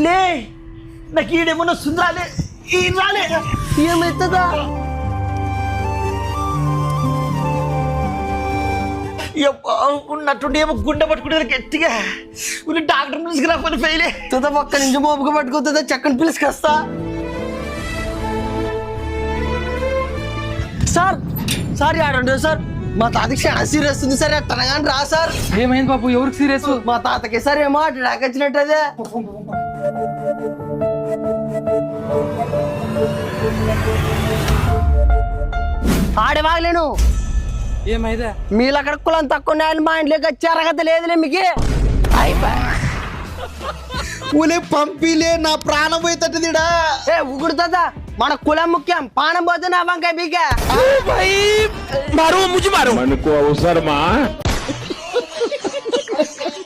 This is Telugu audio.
లే నాకు ఈడేమన్నా సుందరాలే ఈ రాలే ఏమవుతుందా ఉన్నట్టుండి ఏమో గుండె పట్టుకుంటే గట్టిగా ఉన్ని డాక్టర్ పిలుచుకురా పని ఫెయిలే తుద పక్క నుంచి మోపుగా పట్టుకుంటుందా చక్కని పిలుచుకొస్తా సార్ సార్ ఆడండి సార్ మా తాతకి చాలా సీరియస్ ఉంది సార్ తనగాని రా సార్. ఏమైంది బాబు ఎవరికి సీరియస్? మా తాతకి సార్ ఏమో అటాక్ వచ్చినట్టదే. ఆడేవాగలేను ఏమైందా? మీరు అక్కడ కులం తక్కువ ఉన్నాయని మా ఇంట్లోకి వచ్చి అరగత లేదులే మీకు. ఊలే పంపిలే నా ప్రాణం పోయేటట్టుదిడా. ఏ ఉగుడుతుందా మన కులం ముఖ్యం పానం పోతే నా వంకాయ బీకే मारो मुझे मारो मन को अवसर मां